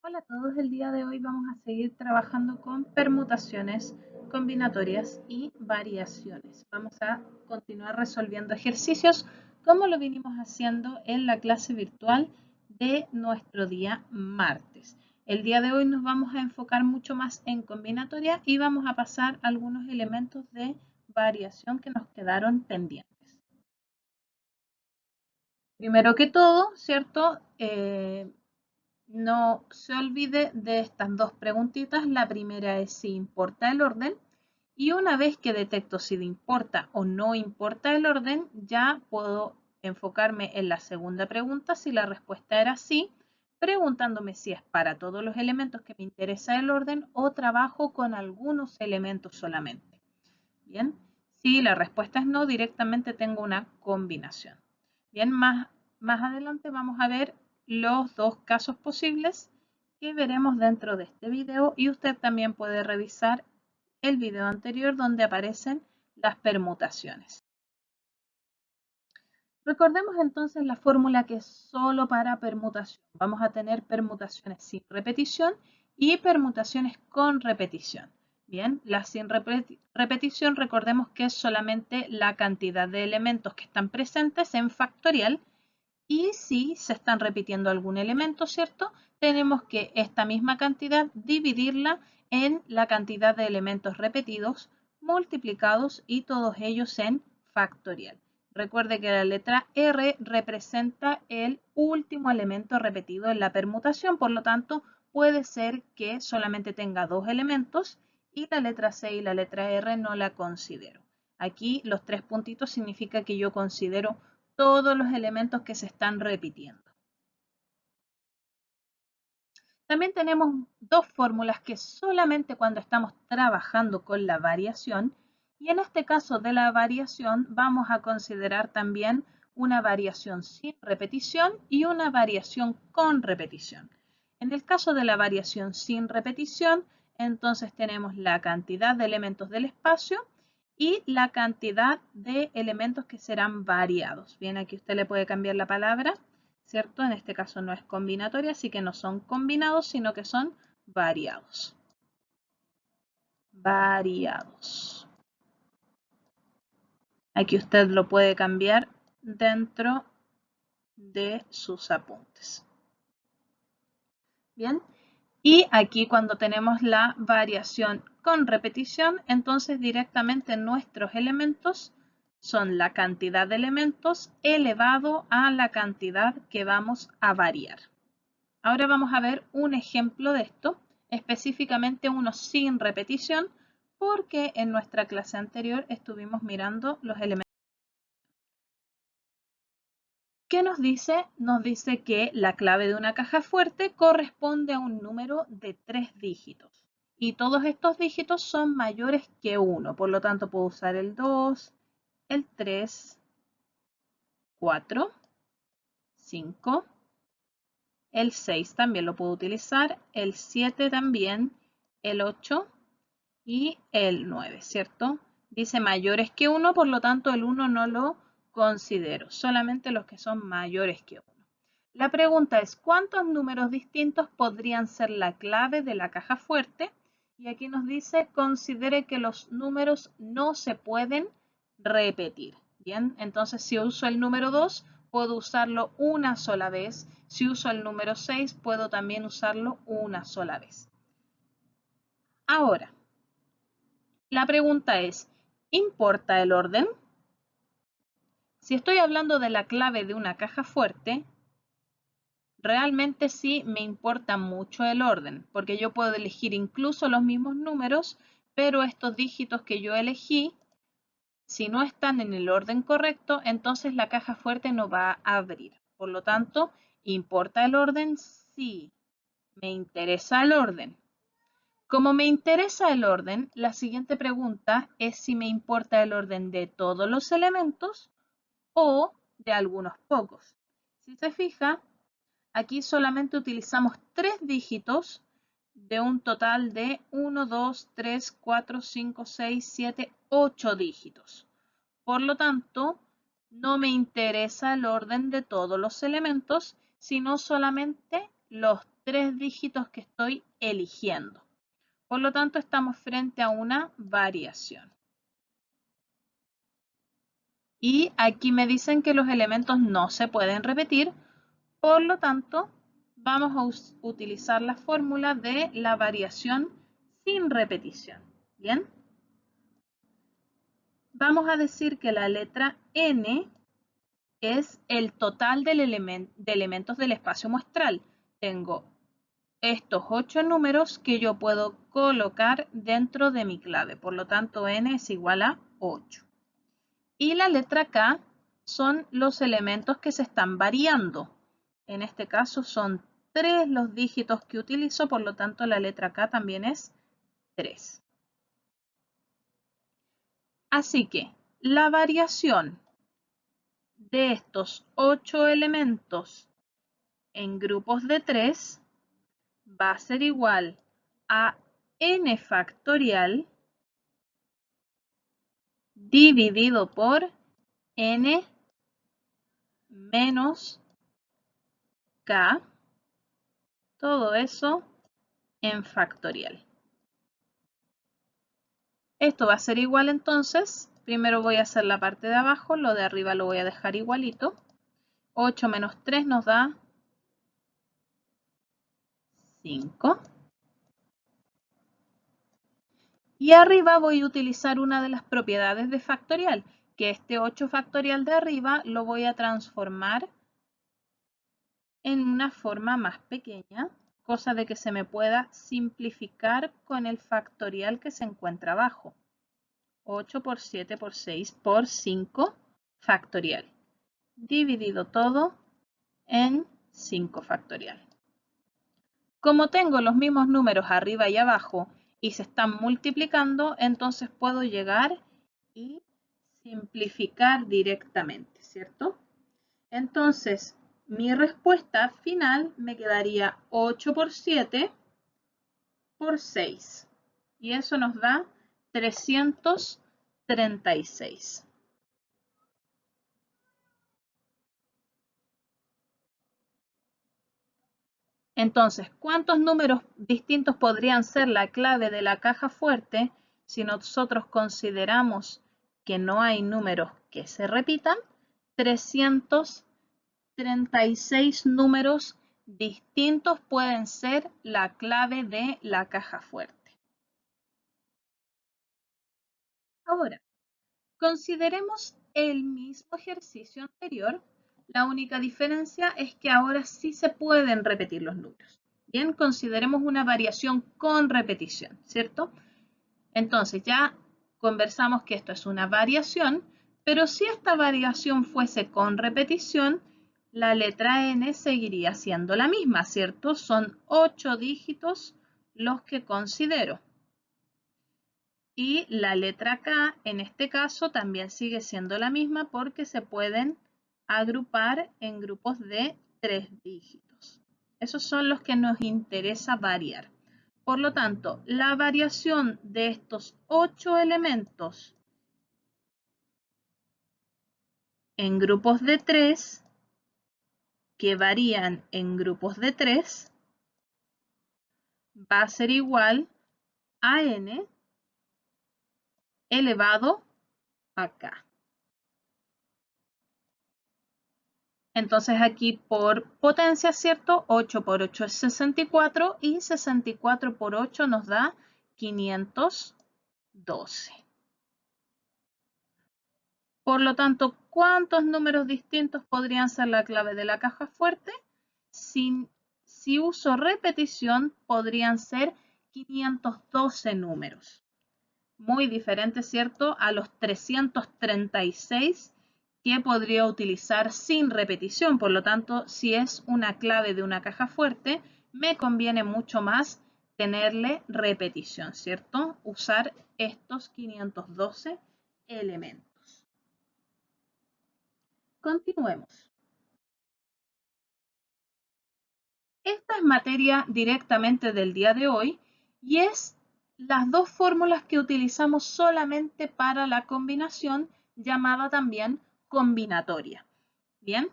Hola a todos, el día de hoy vamos a seguir trabajando con permutaciones, combinatorias y variaciones. Vamos a continuar resolviendo ejercicios como lo vinimos haciendo en la clase virtual de nuestro día martes. El día de hoy nos vamos a enfocar mucho más en combinatoria y vamos a pasar algunos elementos de variación que nos quedaron pendientes. Primero que todo, ¿cierto? No se olvide de estas dos preguntitas. La primera es si importa el orden. Y una vez que detecto si importa o no importa el orden, ya puedo enfocarme en la segunda pregunta, si la respuesta era sí, preguntándome si es para todos los elementos que me interesa el orden o trabajo con algunos elementos solamente. Bien, si la respuesta es no, directamente tengo una combinación. Bien, más adelante vamos a ver los dos casos posibles que veremos dentro de este video y usted también puede revisar el video anterior donde aparecen las permutaciones. Recordemos entonces la fórmula que es solo para permutación. Vamos a tener permutaciones sin repetición y permutaciones con repetición. Bien, la sin repetición recordemos que es solamente la cantidad de elementos que están presentes en factorial. Y si se están repitiendo algún elemento, ¿cierto? Tenemos que esta misma cantidad dividirla en la cantidad de elementos repetidos, multiplicados y todos ellos en factorial. Recuerde que la letra R representa el último elemento repetido en la permutación, por lo tanto, puede ser que solamente tenga dos elementos y la letra C y la letra R no la considero. Aquí los tres puntitos significa que yo considero todos los elementos que se están repitiendo. También tenemos dos fórmulas que solamente cuando estamos trabajando con la variación, y en este caso de la variación vamos a considerar también una variación sin repetición y una variación con repetición. En el caso de la variación sin repetición, entonces tenemos la cantidad de elementos del espacio y la cantidad de elementos que serán variados. Bien, aquí usted le puede cambiar la palabra, ¿cierto? En este caso no es combinatoria, así que no son combinados, sino que son variados. Variados. Aquí usted lo puede cambiar dentro de sus apuntes. Bien, y aquí cuando tenemos la variación con repetición, entonces directamente nuestros elementos son la cantidad de elementos elevado a la cantidad que vamos a variar. Ahora vamos a ver un ejemplo de esto, específicamente uno sin repetición, porque en nuestra clase anterior estuvimos mirando los elementos. ¿Qué nos dice? Nos dice que la clave de una caja fuerte corresponde a un número de 3 dígitos. Y todos estos dígitos son mayores que 1. Por lo tanto, puedo usar el 2, el 3, 4, 5, el 6 también lo puedo utilizar, el 7 también, el 8 y el 9, ¿cierto? Dice mayores que 1, por lo tanto el 1 no lo considero, solamente los que son mayores que 1. La pregunta es, ¿cuántos números distintos podrían ser la clave de la caja fuerte? Y aquí nos dice, considere que los números no se pueden repetir. Bien, entonces si uso el número 2, puedo usarlo una sola vez. Si uso el número 6, puedo también usarlo una sola vez. Ahora, la pregunta es, ¿importa el orden? Si estoy hablando de la clave de una caja fuerte, realmente sí me importa mucho el orden, porque yo puedo elegir incluso los mismos números, pero estos dígitos que yo elegí, si no están en el orden correcto, entonces la caja fuerte no va a abrir. Por lo tanto, ¿importa el orden? Sí, me interesa el orden. Como me interesa el orden, la siguiente pregunta es si me importa el orden de todos los elementos o de algunos pocos. Si se fija, aquí solamente utilizamos 3 dígitos de un total de 1, 2, 3, 4, 5, 6, 7, 8 dígitos. Por lo tanto, no me interesa el orden de todos los elementos, sino solamente los 3 dígitos que estoy eligiendo. Por lo tanto, estamos frente a una variación. Y aquí me dicen que los elementos no se pueden repetir, por lo tanto, vamos a utilizar la fórmula de la variación sin repetición. ¿Bien? Vamos a decir que la letra N es el total de elementos del espacio muestral. Tengo estos 8 números que yo puedo colocar dentro de mi clave. Por lo tanto, N es igual a 8. Y la letra K son los elementos que se están variando. En este caso son 3 los dígitos que utilizo, por lo tanto la letra K también es 3. Así que la variación de estos 8 elementos en grupos de 3 va a ser igual a n factorial dividido por n menos k, todo eso en factorial. Esto va a ser igual entonces, primero voy a hacer la parte de abajo, lo de arriba lo voy a dejar igualito. 8 menos 3 nos da 5. Y arriba voy a utilizar una de las propiedades de factorial, que este 8 factorial de arriba lo voy a transformar en una forma más pequeña, cosa de que se me pueda simplificar con el factorial que se encuentra abajo. 8 por 7 por 6 por 5 factorial. Dividido todo en 5 factorial. Como tengo los mismos números arriba y abajo y se están multiplicando, entonces puedo llegar y simplificar directamente, ¿cierto? Entonces, mi respuesta final me quedaría 8 por 7 por 6. Y eso nos da 336. Entonces, ¿cuántos números distintos podrían ser la clave de la caja fuerte si nosotros consideramos que no hay números que se repitan? 336 números distintos pueden ser la clave de la caja fuerte. Ahora, consideremos el mismo ejercicio anterior. La única diferencia es que ahora sí se pueden repetir los números. Bien, consideremos una variación con repetición, ¿cierto? Entonces ya conversamos que esto es una variación, pero si esta variación fuese con repetición, la letra N seguiría siendo la misma, ¿cierto? Son 8 dígitos los que considero. Y la letra K, en este caso, también sigue siendo la misma porque se pueden agrupar en grupos de 3 dígitos. Esos son los que nos interesa variar. Por lo tanto, la variación de estos 8 elementos en grupos de 3, que varían en grupos de 3, va a ser igual a n elevado a k. Entonces aquí por potencia, ¿cierto? 8 por 8 es 64 y 64 por 8 nos da 512. Por lo tanto, ¿cuántos números distintos podrían ser la clave de la caja fuerte? Si uso repetición, podrían ser 512 números. Muy diferente, ¿cierto?, a los 336 que podría utilizar sin repetición. Por lo tanto, si es una clave de una caja fuerte, me conviene mucho más tenerle repetición, ¿cierto? Usar estos 512 elementos. Continuemos. Esta es materia directamente del día de hoy y es las dos fórmulas que utilizamos solamente para la combinación, llamada también combinatoria. Bien,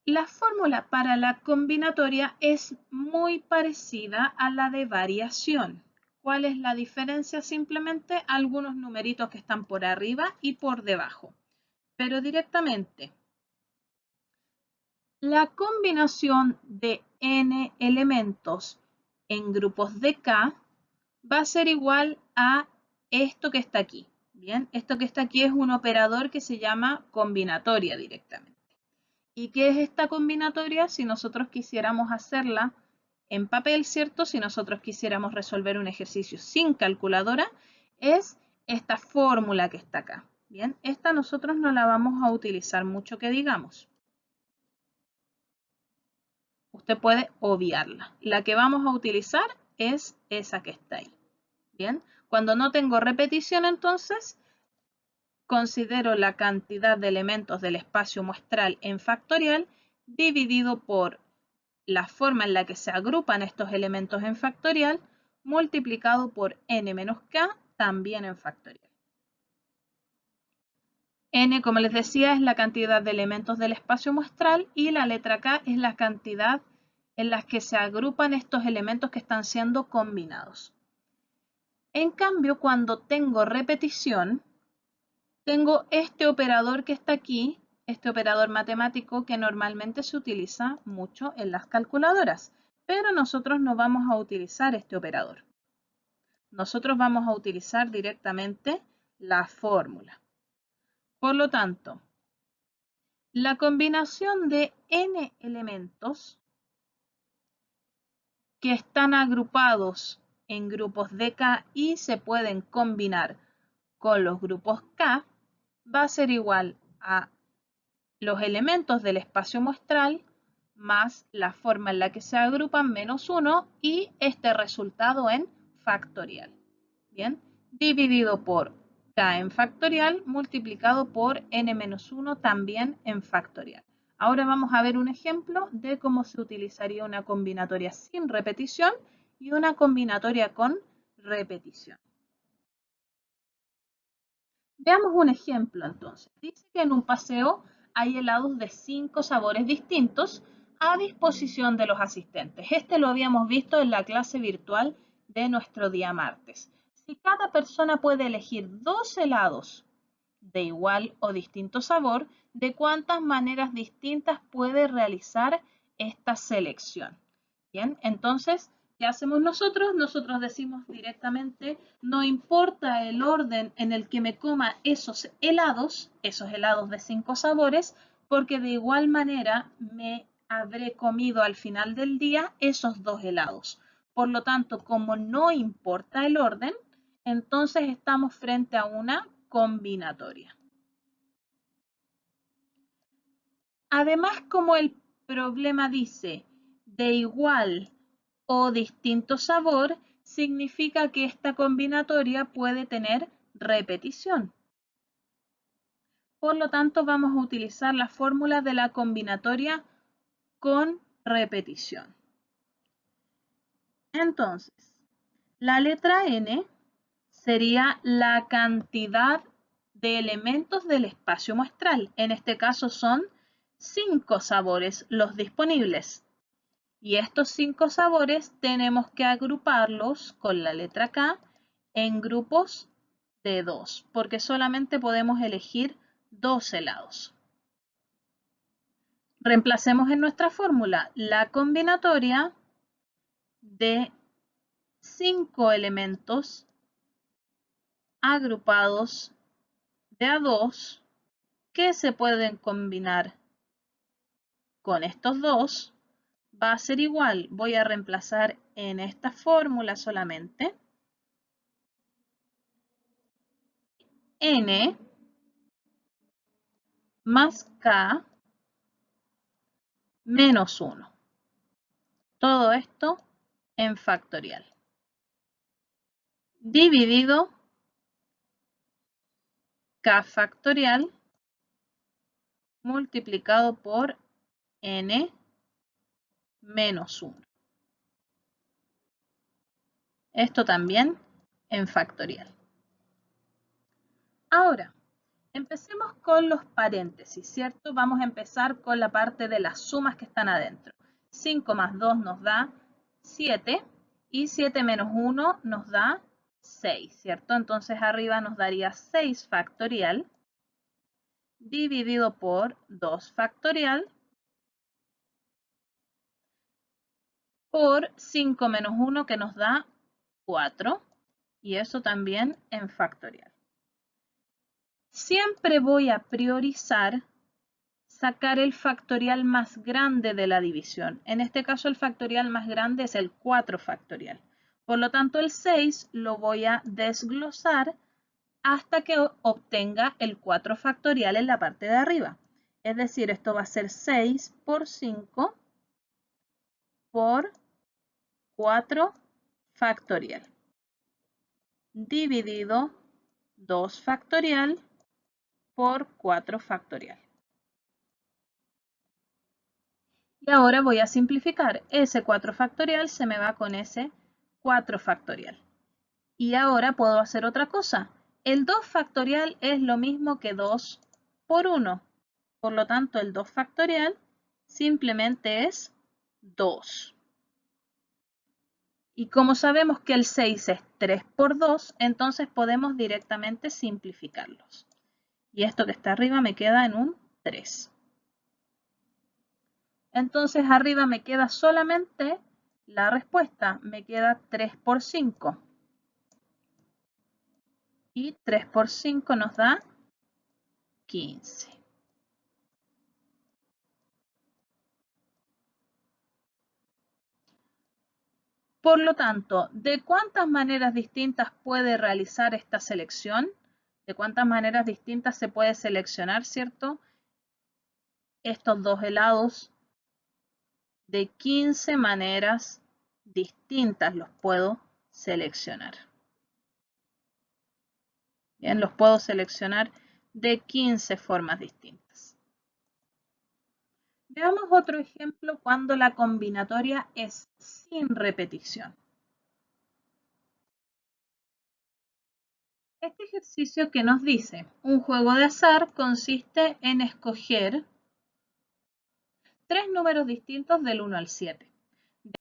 La fórmula para la combinatoria es muy parecida a la de variación. ¿Cuál es la diferencia? Simplemente algunos numeritos que están por arriba y por debajo. Pero directamente, la combinación de n elementos en grupos de k va a ser igual a esto que está aquí. Bien, esto que está aquí es un operador que se llama combinatoria directamente. ¿Y qué es esta combinatoria? Si nosotros quisiéramos hacerla en papel, ¿cierto? Si nosotros quisiéramos resolver un ejercicio sin calculadora, es esta fórmula que está acá. Bien, esta nosotros no la vamos a utilizar mucho que digamos. Usted puede obviarla. La que vamos a utilizar es esa que está ahí. Bien, cuando no tengo repetición, entonces considero la cantidad de elementos del espacio muestral en factorial dividido por la forma en la que se agrupan estos elementos en factorial multiplicado por n menos k también en factorial. N, como les decía, es la cantidad de elementos del espacio muestral y la letra k es la cantidad en las que se agrupan estos elementos que están siendo combinados. En cambio, cuando tengo repetición, tengo este operador que está aquí, este operador matemático que normalmente se utiliza mucho en las calculadoras, pero nosotros no vamos a utilizar este operador. Nosotros vamos a utilizar directamente la fórmula. Por lo tanto, la combinación de n elementos que están agrupados en grupos de k y se pueden combinar con los grupos k va a ser igual a los elementos del espacio muestral más la forma en la que se agrupan menos 1 y este resultado en factorial. Bien, dividido por k en factorial multiplicado por n menos 1 también en factorial. Ahora vamos a ver un ejemplo de cómo se utilizaría una combinatoria sin repetición y una combinatoria con repetición. Veamos un ejemplo entonces. Dice que en un paseo hay helados de 5 sabores distintos a disposición de los asistentes. Este lo habíamos visto en la clase virtual de nuestro día martes. Si cada persona puede elegir 2 helados de igual o distinto sabor, ¿de cuántas maneras distintas puede realizar esta selección? Bien, entonces, ¿qué hacemos nosotros? Nosotros decimos directamente, no importa el orden en el que me coma esos helados de 5 sabores, porque de igual manera me habré comido al final del día esos 2 helados. Por lo tanto, como no importa el orden, entonces estamos frente a una combinatoria. Además, como el problema dice de igual o distinto sabor, significa que esta combinatoria puede tener repetición. Por lo tanto, vamos a utilizar la fórmula de la combinatoria con repetición. Entonces, la letra n sería la cantidad de elementos del espacio muestral. En este caso son 5 sabores los disponibles. Y estos 5 sabores tenemos que agruparlos con la letra K en grupos de 2, porque solamente podemos elegir 2 helados. Reemplacemos en nuestra fórmula la combinatoria de 5 elementos agrupados de a 2 que se pueden combinar con estos dos. Va a ser igual, voy a reemplazar en esta fórmula solamente n más k menos 1. Todo esto en factorial. Dividido k factorial multiplicado por n menos 1. Esto también en factorial. Ahora, Empecemos con los paréntesis, ¿cierto? Vamos a empezar con la parte de las sumas que están adentro. 5 más 2 nos da 7 y 7 menos 1 nos da 6, ¿cierto? Entonces arriba nos daría 6 factorial dividido por 2 factorial por 5 menos 1 que nos da 4 y eso también en factorial. Siempre voy a priorizar sacar el factorial más grande de la división. En este caso el factorial más grande es el 4 factorial. Por lo tanto el 6 lo voy a desglosar hasta que obtenga el 4 factorial en la parte de arriba. Es decir, esto va a ser 6 por 5 por 4 factorial dividido 2 factorial por 4 factorial. Y ahora voy a simplificar. Ese 4 factorial se me va con ese 4 factorial. Y ahora puedo hacer otra cosa. El 2 factorial es lo mismo que 2 por 1. Por lo tanto, el 2 factorial simplemente es 2. Y como sabemos que el 6 es 3 por 2, entonces podemos directamente simplificarlos. Y esto que está arriba me queda en un 3. Entonces arriba me queda solamente la respuesta. Me queda 3 por 5. Y 3 por 5 nos da 15. Por lo tanto, ¿de cuántas maneras distintas puede realizar esta selección? ¿De cuántas maneras distintas se puede seleccionar, cierto? Estos dos helados. De 15 maneras distintas los puedo seleccionar. Bien, los puedo seleccionar de 15 formas distintas. Veamos otro ejemplo cuando la combinatoria es sin repetición. Este ejercicio que nos dice, un juego de azar consiste en escoger 3 números distintos del 1 al 7.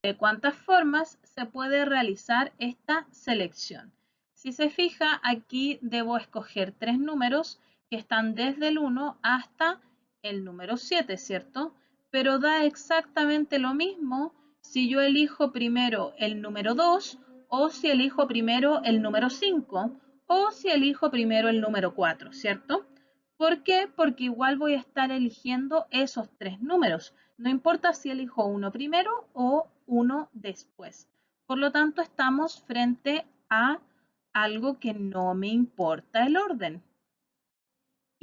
¿De cuántas formas se puede realizar esta selección? Si se fija, aquí debo escoger 3 números que están desde el 1 hasta el número 7, ¿cierto? Pero da exactamente lo mismo si yo elijo primero el número 2 o si elijo primero el número 5 o si elijo primero el número 4, ¿cierto? ¿Por qué? Porque igual voy a estar eligiendo esos 3 números. No importa si elijo uno primero o uno después. Por lo tanto, estamos frente a algo que no me importa el orden.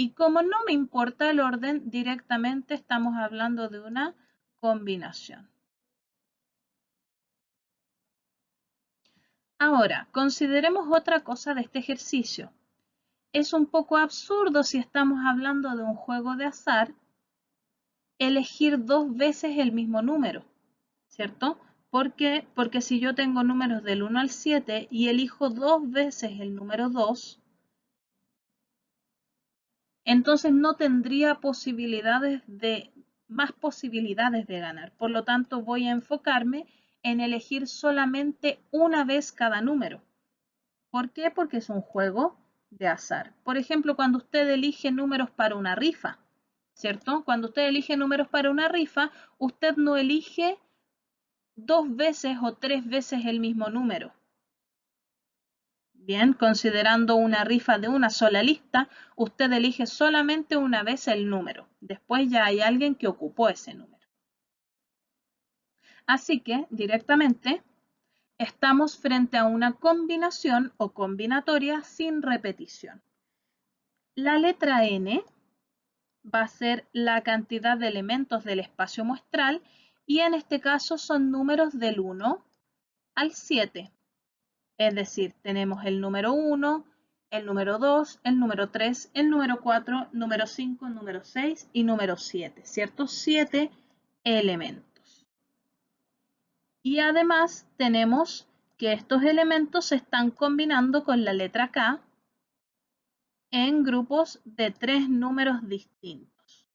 Y como no me importa el orden, directamente estamos hablando de una combinación. Ahora, consideremos otra cosa de este ejercicio. Es un poco absurdo si estamos hablando de un juego de azar elegir 2 veces el mismo número, ¿cierto? ¿Por qué? Porque si yo tengo números del 1 al 7 y elijo 2 veces el número 2, entonces no tendría más posibilidades de ganar. Por lo tanto, voy a enfocarme en elegir solamente una vez cada número. ¿Por qué? Porque es un juego de azar. Por ejemplo, cuando usted elige números para una rifa, ¿cierto? Cuando usted elige números para una rifa, usted no elige 2 veces o 3 veces el mismo número. Bien, considerando una rifa de una sola lista, usted elige solamente una vez el número. Después ya hay alguien que ocupó ese número. Así que, directamente, estamos frente a una combinación o combinatoria sin repetición. La letra N va a ser la cantidad de elementos del espacio muestral y en este caso son números del 1 al 7. Es decir, tenemos el número 1, el número 2, el número 3, el número 4, número 5, número 6 y número 7, ¿cierto? 7 elementos. Y además tenemos que estos elementos se están combinando con la letra K en grupos de 3 números distintos.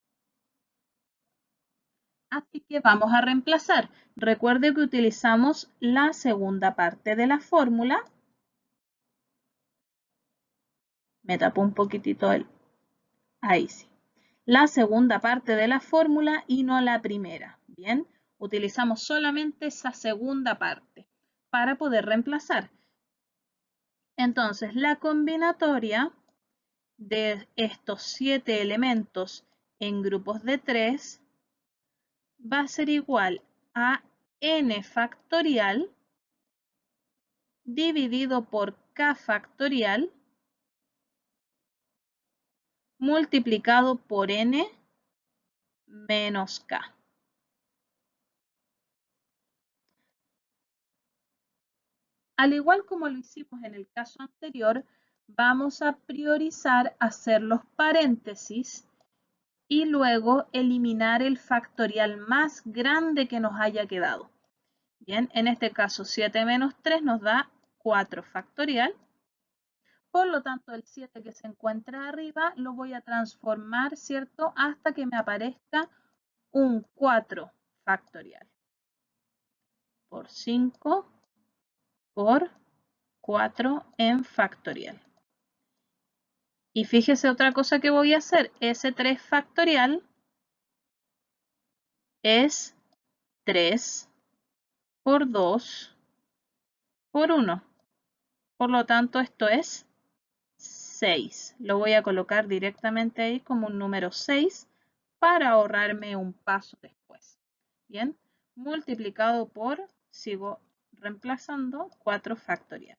Así que vamos a reemplazar. Recuerde que utilizamos la segunda parte de la fórmula. Me tapo un poquitito ahí sí. La segunda parte de la fórmula y no la primera. Bien, utilizamos solamente esa segunda parte para poder reemplazar. Entonces, la combinatoria de estos 7 elementos en grupos de 3 va a ser igual a n factorial dividido por k factorial multiplicado por n menos k. Al igual como lo hicimos en el caso anterior, vamos a priorizar hacer los paréntesis y luego eliminar el factorial más grande que nos haya quedado. Bien, en este caso 7 menos 3 nos da 4 factorial. Por lo tanto, el 7 que se encuentra arriba lo voy a transformar, ¿cierto? Hasta que me aparezca un 4 factorial. Por 5 por 4 en factorial. Y fíjese otra cosa que voy a hacer. Ese 3 factorial es 3 por 2 por 1. Por lo tanto, esto es 6. Lo voy a colocar directamente ahí como un número 6 para ahorrarme un paso después. Bien, multiplicado por, sigo reemplazando, 4 factorial.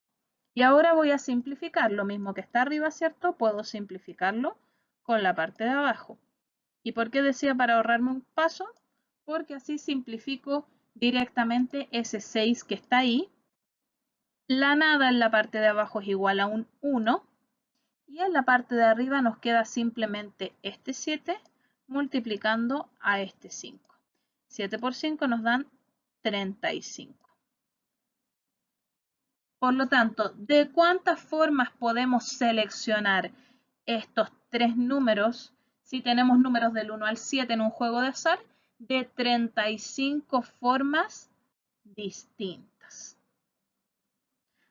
Y ahora voy a simplificar lo mismo que está arriba, ¿cierto? Puedo simplificarlo con la parte de abajo. ¿Y por qué decía para ahorrarme un paso? Porque así simplifico directamente ese 6 que está ahí. La nada en la parte de abajo es igual a un 1. Y en la parte de arriba nos queda simplemente este 7 multiplicando a este 5. 7 por 5 nos dan 35. Por lo tanto, ¿de cuántas formas podemos seleccionar estos 3 números si tenemos números del 1 al 7 en un juego de azar? De 35 formas distintas.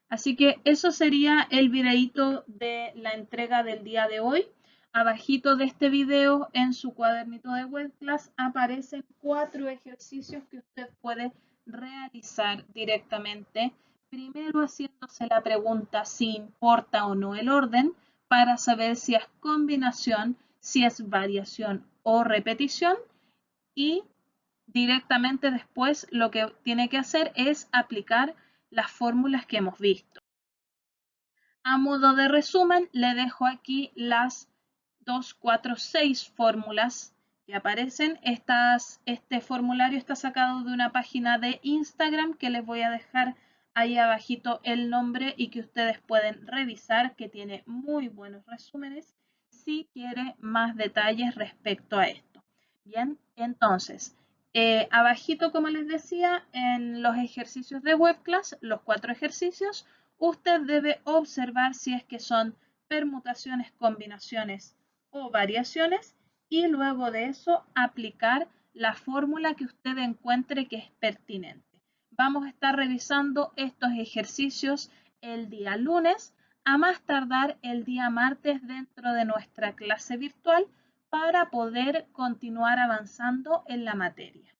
Así que eso sería el videíto de la entrega del día de hoy. Abajito de este video, en su cuadernito de webclass, aparecen 4 ejercicios que usted puede realizar directamente. Primero haciéndose la pregunta si importa o no el orden, para saber si es combinación, si es variación o repetición. Y directamente después lo que tiene que hacer es aplicar las fórmulas que hemos visto. A modo de resumen, le dejo aquí las 2, 4, 6 fórmulas que aparecen. Este formulario está sacado de una página de Instagram que les voy a dejar ahí abajito el nombre y que ustedes pueden revisar, que tiene muy buenos resúmenes si quiere más detalles respecto a esto. Bien, entonces, abajito, como les decía, en los ejercicios de webclass, los 4 ejercicios, usted debe observar si es que son permutaciones, combinaciones o variaciones y luego de eso aplicar la fórmula que usted encuentre que es pertinente. Vamos a estar revisando estos ejercicios el día lunes, a más tardar el día martes dentro de nuestra clase virtual para poder continuar avanzando en la materia.